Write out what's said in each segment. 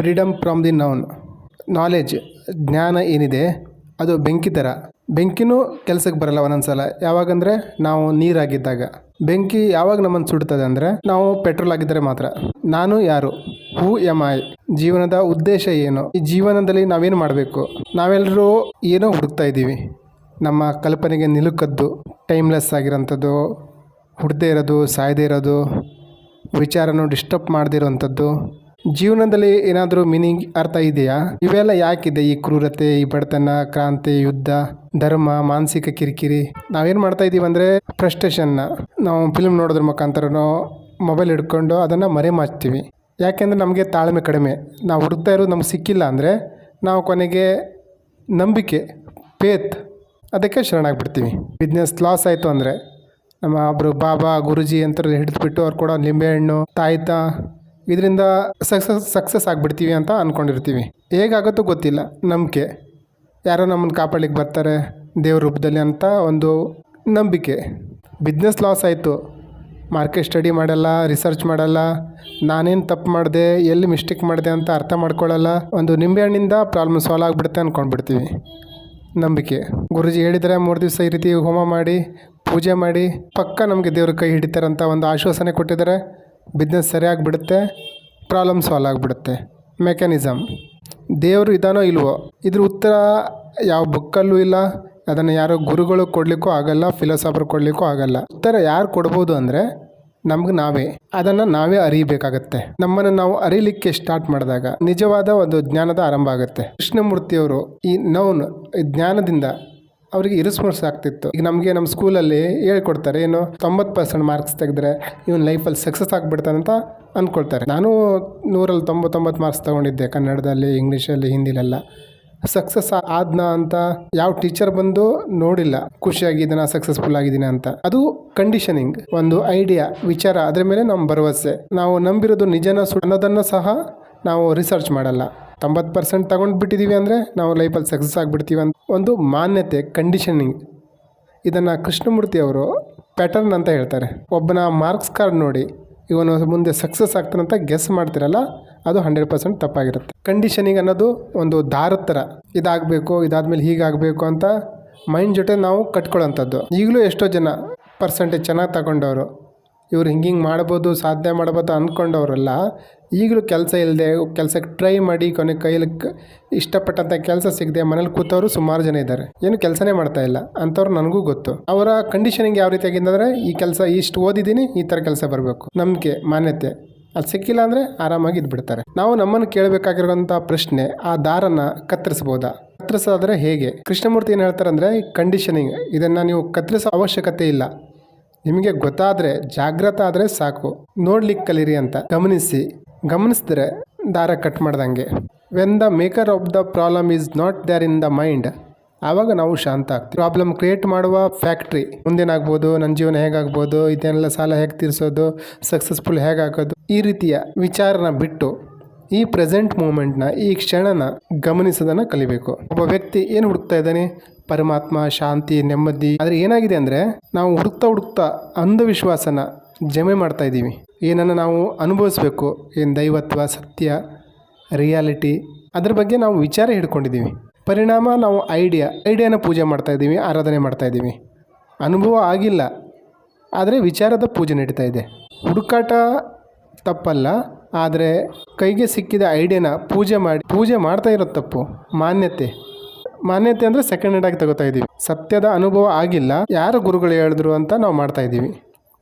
Freedom from the noun. Knowledge, ಜ್ಞಾನ ಏನಿದೆ ಅದು ಬೆಂಕಿ ಥರ. ಬೆಂಕಿನೂ ಕೆಲಸಕ್ಕೆ ಬರಲ್ಲ ಒಂದೊಂದ್ಸಲ. ಯಾವಾಗಂದರೆ ನಾವು ನೀರಾಗಿದ್ದಾಗ. ಬೆಂಕಿ ಯಾವಾಗ ನಮ್ಮನ್ನು ಸುಡ್ತದೆ ಅಂದರೆ ನಾವು ಪೆಟ್ರೋಲ್ ಆಗಿದ್ದರೆ ಮಾತ್ರ. ನಾನು ಯಾರು, ಹೂ ಎಮ್ ಐ, ಜೀವನದ ಉದ್ದೇಶ ಏನು, ಈ ಜೀವನದಲ್ಲಿ ನಾವೇನು ಮಾಡಬೇಕು. ನಾವೆಲ್ಲರೂ ಏನೋ ಹುಡುಕ್ತಾ ಇದ್ದೀವಿ. ನಮ್ಮ ಕಲ್ಪನೆಗೆ ನಿಲುಕದ್ದು, ಟೈಮ್ಲೆಸ್ ಆಗಿರೋಂಥದ್ದು, ಹುಡ್ದೇ ಇರೋದು, ಸಾಯದೇ ಇರೋದು, ವಿಚಾರನೂ ಡಿಸ್ಟರ್ಬ್ ಮಾಡದಿರೋವಂಥದ್ದು. ಜೀವನದಲ್ಲಿ ಏನಾದರೂ ಮೀನಿಂಗ್ ಅರ್ಥ ಇದೆಯಾ? ಇವೆಲ್ಲ ಯಾಕಿದೆ? ಈ ಕ್ರೂರತೆ, ಈ ಬಡತನ, ಕ್ರಾಂತಿ, ಯುದ್ಧ, ಧರ್ಮ, ಮಾನಸಿಕ ಕಿರಿಕಿರಿ. ನಾವೇನು ಮಾಡ್ತಾ ಇದ್ದೀವಿ ಅಂದರೆ ಫ್ರಸ್ಟ್ರೇಷನ್ನ ನಾವು ಫಿಲ್ಮ್ ನೋಡೋದ್ರ ಮುಖಾಂತರನೋ ಮೊಬೈಲ್ ಹಿಡ್ಕೊಂಡು ಅದನ್ನು ಮರೆಮಾಚ್ತೀವಿ. ಯಾಕೆಂದರೆ ನಮಗೆ ತಾಳ್ಮೆ ಕಡಿಮೆ. ನಾವು ಹುಡುಕ್ತಾ ಇರೋದು ನಮ್ಗೆ ಸಿಕ್ಕಿಲ್ಲ ಅಂದರೆ ನಾವು ಕೊನೆಗೆ ನಂಬಿಕೆ, ಫೇತ್, ಅದಕ್ಕೆ ಶರಣಾಗ್ಬಿಡ್ತೀವಿ. ಬಿಸ್ನೆಸ್ ಲಾಸ್ ಆಯಿತು ಅಂದರೆ ನಮ್ಮ ಒಬ್ಬರು ಬಾಬಾ, ಗುರುಜಿ ಅಂತ ಹಿಡಿದ್ಬಿಟ್ಟು ಅವ್ರು ಕೊಡೋ ನಿಂಬೆಹಣ್ಣು, ತಾಯ್ತ, ಇದರಿಂದ ಸಕ್ಸಸ್ ಆಗಿಬಿಡ್ತೀವಿ ಅಂತ ಅಂದ್ಕೊಂಡಿರ್ತೀವಿ. ಹೇಗಾಗುತ್ತೋ ಗೊತ್ತಿಲ್ಲ. ನಂಬಿಕೆ, ಯಾರೋ ನಮ್ಮನ್ನು ಕಾಪಾಡ್ಲಿಕ್ಕೆ ಬರ್ತಾರೆ ದೇವ್ರ ರೂಪದಲ್ಲಿ ಅಂತ ಒಂದು ನಂಬಿಕೆ. ಬಿಸ್ನೆಸ್ ಲಾಸ್ ಆಯಿತು, ಮಾರ್ಕೆಟ್ ಸ್ಟಡಿ ಮಾಡಲ್ಲ, ರಿಸರ್ಚ್ ಮಾಡಲ್ಲ, ನಾನೇನು ತಪ್ಪು ಮಾಡಿದೆ, ಎಲ್ಲಿ ಮಿಸ್ಟೇಕ್ ಮಾಡಿದೆ ಅಂತ ಅರ್ಥ ಮಾಡ್ಕೊಳ್ಳಲ್ಲ. ಒಂದು ನಿಂಬೆಹಣ್ಣಿಂದ ಪ್ರಾಬ್ಲಮ್ ಸಾಲ್ವ್ ಆಗಿಬಿಡುತ್ತೆ ಅಂದ್ಕೊಂಡ್ಬಿಡ್ತೀವಿ. ನಂಬಿಕೆ. ಗುರುಜಿ ಹೇಳಿದರೆ 3 ದಿವಸ ಈ ರೀತಿ ಹೋಮ ಮಾಡಿ, ಪೂಜೆ ಮಾಡಿ ಪಕ್ಕ ನಮಗೆ ದೇವ್ರ ಕೈ ಹಿಡಿತಾರಂತ ಒಂದು ಆಶ್ವಾಸನೆ ಕೊಟ್ಟಿದ್ದಾರೆ. ಬಿಸ್ನೆಸ್ ಸರಿಯಾಗಿ ಬಿಡುತ್ತೆ, ಪ್ರಾಬ್ಲಮ್ ಸಾಲ್ವ್ ಆಗಿಬಿಡುತ್ತೆ. ಮೆಕ್ಯಾನಿಸಮ್. ದೇವರು ಇದಾನೋ ಇಲ್ವೋ, ಇದ್ರ ಉತ್ತರ ಯಾವ ಬುಕ್ಕಲ್ಲೂ ಇಲ್ಲ. ಅದನ್ನು ಯಾರೋ ಗುರುಗಳು ಕೊಡಲಿಕ್ಕೂ ಆಗಲ್ಲ, ಫಿಲಾಸಫರ್ ಕೊಡಲಿಕ್ಕೂ ಆಗಲ್ಲ. ಉತ್ತರ ಯಾರು ಕೊಡ್ಬೋದು ಅಂದರೆ ನಮ್ಗೆ ನಾವೇ. ಅದನ್ನು ನಾವೇ ಅರಿಯಬೇಕಾಗತ್ತೆ. ನಮ್ಮನ್ನು ನಾವು ಅರಿಯಲಿಕ್ಕೆ ಸ್ಟಾರ್ಟ್ ಮಾಡಿದಾಗ ನಿಜವಾದ ಒಂದು ಜ್ಞಾನದ ಆರಂಭ ಆಗುತ್ತೆ. ಕೃಷ್ಣಮೂರ್ತಿಯವರು ಈ ನೌನ್, ಈ ಜ್ಞಾನದಿಂದ ಅವರಿಗೆ ಇರಿಸ್ಮರ್ಸ್ ಆಗ್ತಿತ್ತು. ಈಗ ನಮಗೆ ನಮ್ಮ ಸ್ಕೂಲಲ್ಲಿ ಹೇಳ್ಕೊಡ್ತಾರೆ, ಏನು 90% ಮಾರ್ಕ್ಸ್ ತೆಗೆದ್ರೆ ಇವನ್ ಲೈಫಲ್ಲಿ ಸಕ್ಸಸ್ ಆಗಿಬಿಡ್ತಾನೆ ಅಂತ ಅಂದ್ಕೊಳ್ತಾರೆ. ನಾನು 100ರಲ್ಲಿ 99 ಮಾರ್ಕ್ಸ್ ತೊಗೊಂಡಿದ್ದೆ, ಕನ್ನಡದಲ್ಲಿ, ಇಂಗ್ಲೀಷಲ್ಲಿ, ಹಿಂದಿಲೆಲ್ಲ. ಸಕ್ಸಸ್ ಆದ್ನ ಅಂತ ಯಾವ ಟೀಚರ್ ಬಂದು ನೋಡಿಲ್ಲ, ಖುಷಿಯಾಗಿದ್ದೀನ, ಸಕ್ಸಸ್ಫುಲ್ ಆಗಿದ್ದೀನಿ ಅಂತ. ಅದು ಕಂಡೀಷನಿಂಗ್, ಒಂದು ಐಡಿಯಾ, ವಿಚಾರ, ಅದ್ರ ಮೇಲೆ ನಮ್ಮ ಭರವಸೆ. ನಾವು ನಂಬಿರೋದು ನಿಜನ ಅನ್ನೋದನ್ನು ಸಹ ನಾವು ರಿಸರ್ಚ್ ಮಾಡಲ್ಲ. 90% ತಗೊಂಡು ಬಿಟ್ಟಿದ್ದೀವಿ ಅಂದರೆ ನಾವು ಲೈಫಲ್ಲಿ ಸಕ್ಸಸ್ ಆಗಿಬಿಡ್ತೀವಿ ಅಂತ ಒಂದು ಮಾನ್ಯತೆ, ಕಂಡೀಷನಿಂಗ್. ಇದನ್ನು ಕೃಷ್ಣಮೂರ್ತಿ ಅವರು ಪ್ಯಾಟರ್ನ್ ಅಂತ ಹೇಳ್ತಾರೆ. ಒಬ್ಬನ ಮಾರ್ಕ್ಸ್ ಕಾರ್ಡ್ ನೋಡಿ ಇವನು ಮುಂದೆ ಸಕ್ಸಸ್ ಆಗ್ತಾನಂತ ಗೆಸ್ ಮಾಡ್ತಿರಲ್ಲ, ಅದು 100% ತಪ್ಪಾಗಿರುತ್ತೆ. ಕಂಡೀಷನಿಂಗ್ ಅನ್ನೋದು ಒಂದು ದಾರದ ಥರ. ಇದಾಗಬೇಕು, ಇದಾದಮೇಲೆ ಹೀಗಾಗಬೇಕು ಅಂತ ಮೈಂಡ್ ಜೊತೆ ನಾವು ಕಟ್ಕೊಳ್ಳೋಂಥದ್ದು. ಈಗಲೂ ಎಷ್ಟೋ ಜನ ಪರ್ಸೆಂಟೇಜ್ ಚೆನ್ನಾಗಿ ತಗೊಂಡವರು, ಇವರು ಹಿಂಗೆ ಮಾಡ್ಬೋದು, ಸಾಧನೆ ಮಾಡ್ಬೋದು ಅಂದ್ಕೊಂಡವರೆಲ್ಲ ಈಗಲೂ ಕೆಲಸ ಇಲ್ಲದೆ, ಕೆಲಸಕ್ಕೆ ಟ್ರೈ ಮಾಡಿ ಕೊನೆ ಕೈಯಲ್ಲಿ ಇಷ್ಟಪಟ್ಟಂಥ ಕೆಲಸ ಸಿಗದೆ ಮನೇಲಿ ಕೂತವರು ಸುಮಾರು ಜನ ಇದ್ದಾರೆ. ಏನು ಕೆಲಸನೇ ಮಾಡ್ತಾ ಇಲ್ಲ ಅಂಥವ್ರು ನನಗೂ ಗೊತ್ತು. ಅವರ ಕಂಡೀಷನಿಂಗ್ ಯಾವ ರೀತಿಯಾಗಿದ್ದಂದರೆ, ಈ ಕೆಲಸ ಇಷ್ಟು ಓದಿದ್ದೀನಿ, ಈ ಥರ ಕೆಲಸ ಬರಬೇಕು, ನಂಬಿಕೆ, ಮಾನ್ಯತೆ. ಅದು ಸಿಕ್ಕಿಲ್ಲ ಅಂದರೆ ಆರಾಮಾಗಿ ಇದ್ಬಿಡ್ತಾರೆ. ನಾವು ನಮ್ಮನ್ನು ಕೇಳಬೇಕಾಗಿರುವಂಥ ಪ್ರಶ್ನೆ, ಆ ದಾರನ ಕತ್ತರಿಸ್ಬೋದಾ? ಕತ್ತರಿಸೋದ್ರೆ ಹೇಗೆ? ಕೃಷ್ಣಮೂರ್ತಿ ಏನು ಹೇಳ್ತಾರೆ ಅಂದರೆ, ಕಂಡೀಷನಿಂಗ್ ಇದನ್ನು ನೀವು ಕತ್ತರಿಸೋ ಅವಶ್ಯಕತೆ ಇಲ್ಲ. ನಿಮಗೆ ಗೊತ್ತಾದರೆ, ಜಾಗೃತ ಆದರೆ ಸಾಕು. ನೋಡ್ಲಿಕ್ಕೆ ಕಲೀರಿ ಅಂತ. ಗಮನಿಸಿದ್ರೆ ದಾರ ಕಟ್ ಮಾಡ್ದಂಗೆ. When the maker of the problem is not there in the mind, ಆವಾಗ ನಾವು ಶಾಂತ ಆಗ್ತೀವಿ. ಪ್ರಾಬ್ಲಮ್ ಕ್ರಿಯೇಟ್ ಮಾಡುವ ಫ್ಯಾಕ್ಟ್ರಿ ಮುಂದೇನಾಗ್ಬೋದು, ನನ್ನ ಜೀವನ ಹೇಗಾಗ್ಬೋದು, ಇದನ್ನೆಲ್ಲ ಸಾಲ ಹೇಗೆ ತೀರಿಸೋದು, ಸಕ್ಸಸ್ಫುಲ್ ಹೇಗಾಗೋದು, ಈ ರೀತಿಯ ವಿಚಾರನ ಬಿಟ್ಟು ಈ ಪ್ರೆಸೆಂಟ್ ಮೂಮೆಂಟ್ನ, ಈ ಕ್ಷಣನ ಗಮನಿಸೋದನ್ನು ಕಲಿಬೇಕು. ಒಬ್ಬ ವ್ಯಕ್ತಿ ಏನು ಹುಡುಕ್ತಾ ಇದ್ದಾನೆ? ಪರಮಾತ್ಮ, ಶಾಂತಿ, ನೆಮ್ಮದಿ. ಆದರೆ ಏನಾಗಿದೆ ಅಂದರೆ, ನಾವು ಹುಡುಕ್ತಾ ಅಂಧವಿಶ್ವಾಸನ ಜಮೆ ಮಾಡ್ತಾ ಇದ್ದೀವಿ. ಏನನ್ನು ನಾವು ಅನುಭವಿಸ್ಬೇಕು, ಏನು ದೈವತ್ವ, ಸತ್ಯ, ರಿಯಾಲಿಟಿ, ಅದ್ರ ಬಗ್ಗೆ ನಾವು ವಿಚಾರ ಹಿಡ್ಕೊಂಡಿದ್ದೀವಿ. ಪರಿಣಾಮ ನಾವು ಐಡಿಯಾನ ಪೂಜೆ ಮಾಡ್ತಾ ಇದ್ದೀವಿ, ಆರಾಧನೆ ಮಾಡ್ತಾ ಇದ್ದೀವಿ. ಅನುಭವ ಆಗಿಲ್ಲ, ಆದರೆ ವಿಚಾರದ ಪೂಜೆ ನಡೀತಾ ಇದೆ. ಹುಡುಕಾಟ ತಪ್ಪಲ್ಲ, ಆದರೆ ಕೈಗೆ ಸಿಕ್ಕಿದ ಐಡಿಯಾನ ಪೂಜೆ ಮಾಡ್ತಾ ಇರೋದು ತಪ್ಪು. ಮಾನ್ಯತೆ ಅಂದರೆ ಸೆಕೆಂಡ್ ಹ್ಯಾಂಡ್ ಆಗಿ ತಗೋತಾ ಇದ್ದೀವಿ. ಸತ್ಯದ ಅನುಭವ ಆಗಿಲ್ಲ, ಯಾರು ಗುರುಗಳು ಹೇಳಿದ್ರು ಅಂತ ನಾವು ಮಾಡ್ತಾ ಇದ್ದೀವಿ.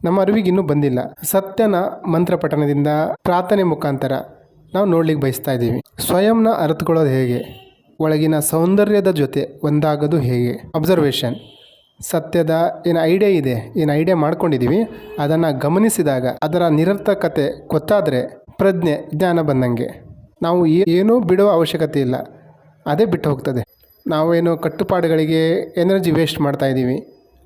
ನಮ್ಮ ಅರಿವಿಗೆ ಇನ್ನೂ ಬಂದಿಲ್ಲ. ಸತ್ಯನ ಮಂತ್ರ ಪಠಣದಿಂದ, ಪ್ರಾರ್ಥನೆ ಮುಖಾಂತರ ನಾವು ನೋಡ್ಲಿಕ್ಕೆ ಬಯಸ್ತಾ ಇದ್ದೀವಿ. ಸ್ವಯಂನ ಅರಿತುಕೊಳ್ಳೋದು ಹೇಗೆ? ಒಳಗಿನ ಸೌಂದರ್ಯದ ಜೊತೆ ಒಂದಾಗೋದು ಹೇಗೆ? ಅಬ್ಸರ್ವೇಷನ್. ಸತ್ಯದ ಏನು ಐಡಿಯಾ ಇದೆ, ಏನು ಐಡಿಯಾ ಮಾಡ್ಕೊಂಡಿದ್ದೀವಿ, ಅದನ್ನು ಗಮನಿಸಿದಾಗ ಅದರ ನಿರರ್ಥಕತೆ ಗೊತ್ತಾದರೆ ಪ್ರಜ್ಞೆ, ಜ್ಞಾನ ಬಂದಂಗೆ. ನಾವು ಏನೂ ಬಿಡುವ ಅವಶ್ಯಕತೆ ಇಲ್ಲ, ಅದೇ ಬಿಟ್ಟು ಹೋಗ್ತದೆ. ನಾವೇನು ಕಟ್ಟುಪಾಡುಗಳಿಗೆ ಎನರ್ಜಿ ವೇಸ್ಟ್ ಮಾಡ್ತಾಯಿದ್ದೀವಿ.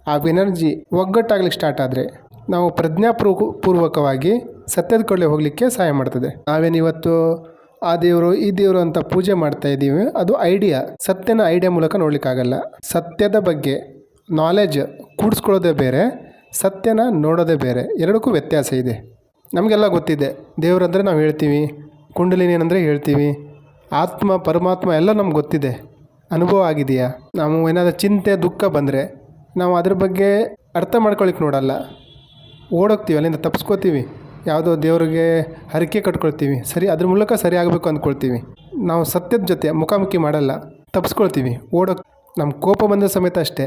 ಆ ಎನರ್ಜಿ ಒಗ್ಗಟ್ಟಾಗ್ಲಿಕ್ಕೆ ಸ್ಟಾರ್ಟ್ ಆದರೆ ನಾವು ಪ್ರಜ್ಞಾಪೂರ್ವಕವಾಗಿ ಸತ್ಯದ ಕಡೆ ಹೋಗಲಿಕ್ಕೆ ಸಹಾಯ ಮಾಡ್ತದೆ. ನಾವೇನಿವತ್ತು ಆ ದೇವರು, ಈ ದೇವರು ಅಂತ ಪೂಜೆ ಮಾಡ್ತಾ ಇದ್ದೀವಿ, ಅದು ಐಡಿಯಾ. ಸತ್ಯನ ಐಡಿಯಾ ಮೂಲಕ ನೋಡಲಿಕ್ಕಾಗಲ್ಲ. ಸತ್ಯದ ಬಗ್ಗೆ ನಾಲೆಜ್ ಕೂಡಿಸ್ಕೊಳ್ಳೋದೇ ಬೇರೆ, ಸತ್ಯನ ನೋಡೋದೇ ಬೇರೆ. ಎರಡಕ್ಕೂ ವ್ಯತ್ಯಾಸ ಇದೆ. ನಮಗೆಲ್ಲ ಗೊತ್ತಿದೆ. ದೇವರಂದರೆ ನಾವು ಹೇಳ್ತೀವಿ, ಕುಂಡಲಿನಿ ಏನಂದರೆ ಹೇಳ್ತೀವಿ, ಆತ್ಮ ಪರಮಾತ್ಮ ಎಲ್ಲ ನಮ್ಗೆ ಗೊತ್ತಿದೆ, ಅನುಭವ ಆಗಿದೆಯಾ? ನಾವು ಏನಾದರೂ ಚಿಂತೆ ದುಃಖ ಬಂದರೆ ನಾವು ಅದ್ರ ಬಗ್ಗೆ ಅರ್ಥ ಮಾಡ್ಕೊಳಿಕ್ಕೆ ನೋಡಲ್ಲ, ಓಡೋಗ್ತೀವಿ, ಅಲ್ಲಿಂದ ತಪ್ಪಿಸ್ಕೋತೀವಿ, ಯಾವುದೋ ದೇವ್ರಿಗೆ ಹರಕೆ ಕಟ್ಕೊಳ್ತೀವಿ, ಸರಿ ಅದ್ರ ಮೂಲಕ ಸರಿ ಆಗಬೇಕು ಅಂದ್ಕೊಳ್ತೀವಿ. ನಾವು ಸತ್ಯದ ಜೊತೆ ಮುಖಾಮುಖಿ ಮಾಡಲ್ಲ, ತಪ್ಪಿಸ್ಕೊಳ್ತೀವಿ, ನಮ್ಮ ಕೋಪ ಬಂದ ಸಮೇತ ಅಷ್ಟೇ,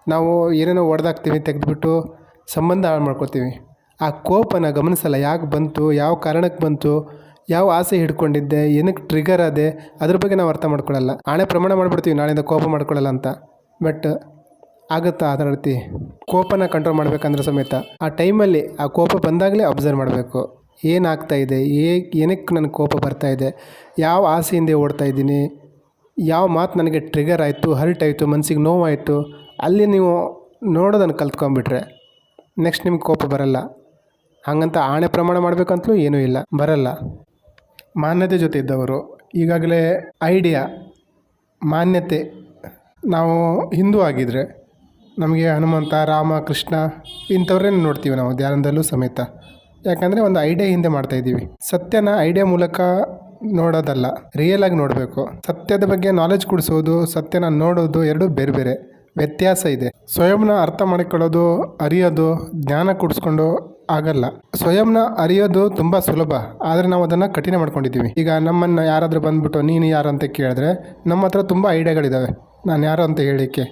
ನಾವು ಏನೇನೋ ಹೊಡೆದಾಕ್ತೀವಿ, ತೆಗೆದುಬಿಟ್ಟು ಸಂಬಂಧ ಹಾಳು ಮಾಡ್ಕೊಳ್ತೀವಿ. ಆ ಕೋಪನ ಗಮನಿಸಲ್ಲ, ಯಾಕೆ ಬಂತು, ಯಾವ ಕಾರಣಕ್ಕೆ ಬಂತು, ಯಾವ ಆಸೆ ಹಿಡ್ಕೊಂಡಿದ್ದೆ, ಏನಕ್ಕೆ ಟ್ರಿಗರ್ ಅದೇ, ಅದ್ರ ಬಗ್ಗೆ ನಾವು ಅರ್ಥ ಮಾಡ್ಕೊಳ್ಳಲ್ಲ. ಆಣೆ ಪ್ರಮಾಣ ಮಾಡಿಬಿಡ್ತೀವಿ ನಾಳೆಯಿಂದ ಕೋಪ ಮಾಡ್ಕೊಳ್ಳಲ್ಲ ಅಂತ. ಬಟ್ ಆಗುತ್ತಾ ಅದರ ರೀತಿ? ಕೋಪನ ಕಂಟ್ರೋಲ್ ಮಾಡಬೇಕಂದ್ರೆ ಸಮೇತ ಆ ಟೈಮಲ್ಲಿ ಆ ಕೋಪ ಬಂದಾಗಲೇ ಅಬ್ಸರ್ವ್ ಮಾಡಬೇಕು, ಏನಾಗ್ತಾ ಇದೆ, ಏನಕ್ಕೆ ನನಗೆ ಕೋಪ ಬರ್ತಾ ಇದೆ, ಯಾವ ಆಸೆಯಿಂದ ಓಡ್ತಾ ಇದ್ದೀನಿ, ಯಾವ ಮಾತು ನನಗೆ ಟ್ರಿಗರ್ ಆಯಿತು, ಹರ್ಟ್ ಆಯಿತು, ಮನಸ್ಸಿಗೆ ನೋವಾಯಿತು, ಅಲ್ಲಿ ನೀವು ನೋಡೋದನ್ನು ಕಲ್ತ್ಕೊಂಡ್ಬಿಟ್ರೆ ನೆಕ್ಸ್ಟ್ ನಿಮ್ಗೆ ಕೋಪ ಬರಲ್ಲ. ಹಾಗಂತ ಆಣೆ ಪ್ರಮಾಣ ಮಾಡಬೇಕಂತಲೂ ಏನೂ ಇಲ್ಲ, ಬರಲ್ಲ. ಮಾನ್ಯತೆ ಜೊತೆ ಇದ್ದವರು ಈಗಾಗಲೇ ಐಡಿಯಾ, ಮಾನ್ಯತೆ, ನಾವು ಹಿಂದೂ ಆಗಿದ್ದರೆ ನಮಗೆ ಹನುಮಂತ, ರಾಮ, ಕೃಷ್ಣ ಇಂಥವ್ರನ್ನೇ ನೋಡ್ತೀವಿ ನಾವು ಧ್ಯಾನದಲ್ಲೂ ಸಮೇತ. ಯಾಕಂದರೆ ಒಂದು ಐಡಿಯಾ ಹಿಂದೆ ಮಾಡ್ತಾಯಿದ್ದೀವಿ. ಸತ್ಯನ ಐಡಿಯಾ ಮೂಲಕ ನೋಡೋದಲ್ಲ, ರಿಯಲ್ ಆಗಿ ನೋಡಬೇಕು. ಸತ್ಯದ ಬಗ್ಗೆ ನಾಲೆಜ್ ಕೊಡಿಸೋದು, ಸತ್ಯನ ನೋಡೋದು ಎರಡೂ ಬೇರೆ ಬೇರೆ ವ್ಯತ್ಯಾಸ ಇದೆ. ಸ್ವಯಂನ ಅರ್ಥ ಮಾಡಿಕೊಳ್ಳೋದು, ಅರಿಯೋದು, ಜ್ಞಾನ ಕೊಡಿಸ್ಕೊಂಡು ಆಗಲ್ಲ. ಸ್ವಯಂನ ಅರಿಯೋದು ತುಂಬ ಸುಲಭ, ಆದರೆ ನಾವು ಅದನ್ನು ಕಠಿಣ ಮಾಡ್ಕೊಂಡಿದ್ದೀವಿ. ಈಗ ನಮ್ಮನ್ನು ಯಾರಾದರೂ ಬಂದುಬಿಟ್ಟು ನೀನು ಯಾರು ಅಂತ ಕೇಳಿದ್ರೆ ನಮ್ಮ ಹತ್ರ ತುಂಬ ಐಡಿಯಾಗಳಿದ್ದಾವೆ, ನಾನು ಯಾರು ಅಂತ ಹೇಳಿಕ್ಕೆ.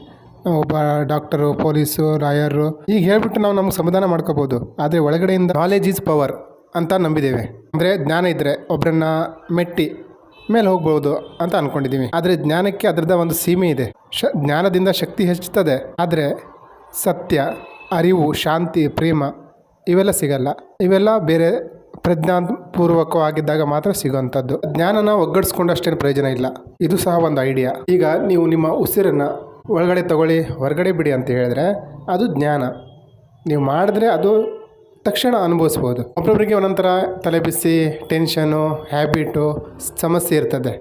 ಒಬ್ಬ ಡಾಕ್ಟರು, ಪೊಲೀಸು, ಲಾಯರು ಈಗ ಹೇಳ್ಬಿಟ್ಟು ನಾವು ನಮ್ಗೆ ಸಮಾಧಾನ ಮಾಡ್ಕೋಬೋದು. ಆದರೆ ಒಳಗಡೆಯಿಂದ ನಾಲೆಜ್ ಈಸ್ ಪವರ್ ಅಂತ ನಂಬಿದ್ದೇವೆ. ಅಂದರೆ ಜ್ಞಾನ ಇದ್ದರೆ ಒಬ್ಬರನ್ನ ಮೆಟ್ಟಿ ಮೇಲೆ ಹೋಗ್ಬೋದು ಅಂತ ಅಂದ್ಕೊಂಡಿದ್ದೀವಿ. ಆದರೆ ಜ್ಞಾನಕ್ಕೆ ಅದರದ ಒಂದು ಸೀಮೆ ಇದೆ. ಜ್ಞಾನದಿಂದ ಶಕ್ತಿ ಹೆಚ್ಚುತ್ತದೆ, ಆದರೆ ಸತ್ಯ, ಅರಿವು, ಶಾಂತಿ, ಪ್ರೇಮ ಇವೆಲ್ಲ ಸಿಗಲ್ಲ. ಇವೆಲ್ಲ ಬೇರೆ ಪ್ರಜ್ಞಾಪೂರ್ವಕವಾಗಿದ್ದಾಗ ಮಾತ್ರ ಸಿಗೋವಂಥದ್ದು. ಜ್ಞಾನನ ಒಗ್ಗಡಿಸ್ಕೊಂಡು ಅಷ್ಟೇನು ಪ್ರಯೋಜನ ಇಲ್ಲ. ಇದು ಸಹ ಒಂದು ಐಡಿಯಾ. ಈಗ ನೀವು ನಿಮ್ಮ ಉಸಿರನ್ನು ಒಳಗಡೆ ತಗೊಳ್ಳಿ, ಹೊರಗಡೆ ಬಿಡಿ ಅಂತ ಹೇಳಿದ್ರೆ ಅದು ಜ್ಞಾನ. ನೀವು ಮಾಡಿದ್ರೆ ಅದು ತಕ್ಷಣ ಅನುಭವಿಸ್ಬೋದು. ಒಬ್ಬೊಬ್ಬರಿಗೆ ಒಂದೊಂಥರ ತಲೆ ಬಿಸಿ, ಟೆನ್ಷನು, ಹ್ಯಾಬಿಟು, ಸಮಸ್ಯೆ ಇರ್ತದೆ.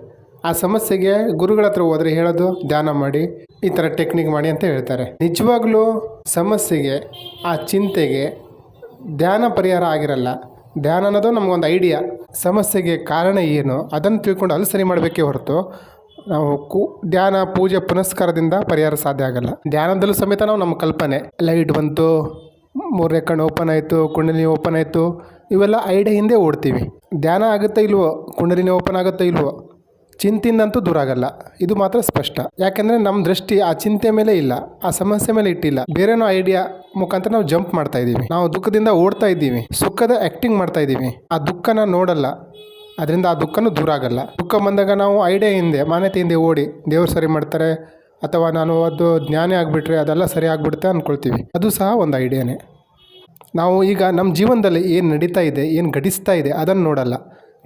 ಆ ಸಮಸ್ಯೆಗೆ ಗುರುಗಳ ಹತ್ರ ಹೋದರೆ ಹೇಳೋದು ಧ್ಯಾನ ಮಾಡಿ, ಈ ಥರ ಟೆಕ್ನಿಕ್ ಮಾಡಿ ಅಂತ ಹೇಳ್ತಾರೆ. ನಿಜವಾಗ್ಲೂ ಸಮಸ್ಯೆಗೆ, ಆ ಚಿಂತೆಗೆ ಧ್ಯಾನ ಪರಿಹಾರ ಆಗಿರಲ್ಲ. ಧ್ಯಾನ ಅನ್ನೋದು ನಮಗೊಂದು ಐಡಿಯಾ. ಸಮಸ್ಯೆಗೆ ಕಾರಣ ಏನು ಅದನ್ನು ತಿಳ್ಕೊಂಡು ಅಲ್ಲಿ ಸರಿ ಮಾಡಬೇಕೇ ಹೊರತು ನಾವು ಧ್ಯಾನ, ಪೂಜೆ, ಪುನಸ್ಕಾರದಿಂದ ಪರಿಹಾರ ಸಾಧ್ಯ ಆಗಲ್ಲ. ಧ್ಯಾನದಲ್ಲೂ ಸಮೇತ ನಾವು ನಮ್ಮ ಕಲ್ಪನೆ, ಲೈಟ್ ಬಂತು, ಮೂರನೇ ಕಣ್ಣು ಓಪನ್ ಆಯಿತು, ಕುಂಡಲಿನಿ ಓಪನ್ ಆಯಿತು, ಇವೆಲ್ಲ ಐಡಿಯಾ ಹಿಂದೆ ಓಡ್ತೀವಿ. ಧ್ಯಾನ ಆಗುತ್ತಾ ಇಲ್ವೋ, ಕುಂಡಲಿನಿ ಓಪನ್ ಆಗುತ್ತಾ ಇಲ್ವೋ, ಚಿಂತೆಯಿಂದಂತೂ ದೂರ ಆಗಲ್ಲ. ಇದು ಮಾತ್ರ ಸ್ಪಷ್ಟ. ಯಾಕೆಂದರೆ ನಮ್ಮ ದೃಷ್ಟಿ ಆ ಚಿಂತೆ ಮೇಲೆ ಇಲ್ಲ, ಆ ಸಮಸ್ಯೆ ಮೇಲೆ ಇಟ್ಟಿಲ್ಲ. ಬೇರೆನೋ ಐಡಿಯಾ ಮುಖಾಂತರ ನಾವು ಜಂಪ್ ಮಾಡ್ತಾ ಇದ್ದೀವಿ. ನಾವು ದುಃಖದಿಂದ ಓಡ್ತಾ ಇದ್ದೀವಿ, ಸುಖದ ಆ್ಯಕ್ಟಿಂಗ್ ಮಾಡ್ತಾ ಇದ್ದೀವಿ. ಆ ದುಃಖನ ನೋಡಲ್ಲ, ಅದರಿಂದ ಆ ದುಃಖನೂ ದೂರ ಆಗಲ್ಲ. ದುಃಖ ಬಂದಾಗ ನಾವು ಐಡಿಯಾ ಹಿಂದೆ, ಮಾನ್ಯತೆ ಹಿಂದೆ ಓಡಿ ದೇವ್ರು ಸರಿ ಮಾಡ್ತಾರೆ ಅಥವಾ ನಾನು ಅದು ಜ್ಞಾನಿ ಆಗಿಬಿಟ್ರೆ ಅದೆಲ್ಲ ಸರಿ ಆಗಿಬಿಡುತ್ತೆ ಅಂದ್ಕೊಳ್ತೀವಿ. ಅದು ಸಹ ಒಂದು ಐಡಿಯಾನೇ. ನಾವು ಈಗ ನಮ್ಮ ಜೀವನದಲ್ಲಿ ಏನು ನಡೀತಾ ಇದೆ, ಏನು ಘಟಿಸ್ತಾ ಇದೆ ಅದನ್ನು ನೋಡಲ್ಲ.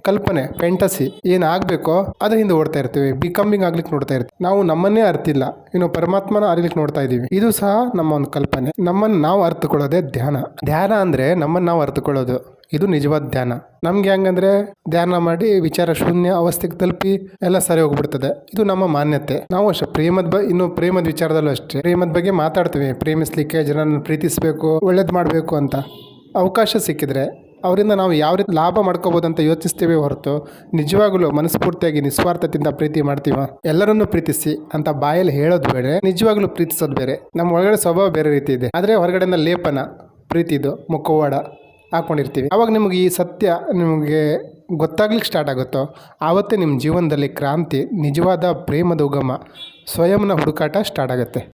ಕಲ್ಪನೆ, ಫ್ಯಾಂಟಸಿ ಏನು ಆಗಬೇಕೋ ಅದ್ರ ಹಿಂದೆ ಓಡ್ತಾ ಇರ್ತೀವಿ. ಬಿಕಮ್ಮಿಂಗ್ ಆಗ್ಲಿಕ್ಕೆ ನೋಡ್ತಾ ಇರ್ತೀವಿ. ನಾವು ನಮ್ಮನ್ನೇ ಅರ್ತಿಲ್ಲ, ಇನ್ನು ಪರಮಾತ್ಮನ ಅರಿಲಿಕ್ಕೆ ನೋಡ್ತಾ ಇದ್ದೀವಿ. ಇದು ಸಹ ನಮ್ಮ ಒಂದು ಕಲ್ಪನೆ. ನಮ್ಮನ್ನು ನಾವು ಅರ್ಥಕೊಳ್ಳೋದೇ ಧ್ಯಾನ. ಧ್ಯಾನ ಅಂದರೆ ನಮ್ಮನ್ನು ನಾವು ಅರ್ಥಕೊಳ್ಳೋದು. ಇದು ನಿಜವಾದ ಧ್ಯಾನ. ನಮ್ಗೆ ಹೆಂಗಂದ್ರೆ ಧ್ಯಾನ ಮಾಡಿ ವಿಚಾರ ಶೂನ್ಯ ಅವಸ್ಥೆಗೆ ತಲುಪಿ ಎಲ್ಲ ಸರಿ ಹೋಗ್ಬಿಡ್ತದೆ. ಇದು ನಮ್ಮ ಮಾನ್ಯತೆ. ನಾವು ಅಷ್ಟೇ ಇನ್ನು ಪ್ರೇಮದ ವಿಚಾರದಲ್ಲೂ ಅಷ್ಟೇ ಪ್ರೇಮದ ಬಗ್ಗೆ ಮಾತಾಡ್ತೀವಿ. ಪ್ರೇಮಿಸ್ಲಿಕ್ಕೆ, ಜನರನ್ನು ಪ್ರೀತಿಸಬೇಕು, ಒಳ್ಳೇದು ಮಾಡಬೇಕು ಅಂತ ಅವಕಾಶ ಸಿಕ್ಕಿದ್ರೆ ಅವರಿಂದ ನಾವು ಯಾವ ರೀತಿ ಲಾಭ ಮಾಡ್ಕೋಬೋದು ಅಂತ ಯೋಚಿಸ್ತೀವಿ ಹೊರತು ನಿಜವಾಗಲೂ ಮನಸ್ಫೂರ್ತಿಯಾಗಿ ನಿಸ್ವಾರ್ಥದಿಂದ ಪ್ರೀತಿ ಮಾಡ್ತೀವ. ಎಲ್ಲರನ್ನೂ ಪ್ರೀತಿಸಿ ಅಂತ ಬಾಯಲ್ಲಿ ಹೇಳೋದು ಬೇರೆ, ನಿಜವಾಗ್ಲೂ ಪ್ರೀತಿಸೋದು ಬೇರೆ. ನಮ್ಮ ಒಳಗಡೆ ಸ್ವಭಾವ ಬೇರೆ ರೀತಿ ಇದೆ. ಆದರೆ ಹೊರಗಡೆಯಿಂದ ಲೇಪನ, ಪ್ರೀತಿದು ಮುಖವಾಡ ಹಾಕ್ಕೊಂಡಿರ್ತೀವಿ. ಆವಾಗ ನಿಮಗೆ ಈ ಸತ್ಯ ನಿಮಗೆ ಗೊತ್ತಾಗ್ಲಿಕ್ಕೆ ಸ್ಟಾರ್ಟ್ ಆಗುತ್ತೋ ಆವತ್ತೇ ನಿಮ್ಮ ಜೀವನದಲ್ಲಿ ಕ್ರಾಂತಿ, ನಿಜವಾದ ಪ್ರೇಮದ ಉಗಮ, ಸ್ವಯಂನ ಹುಡುಕಾಟ ಸ್ಟಾರ್ಟ್ ಆಗುತ್ತೆ.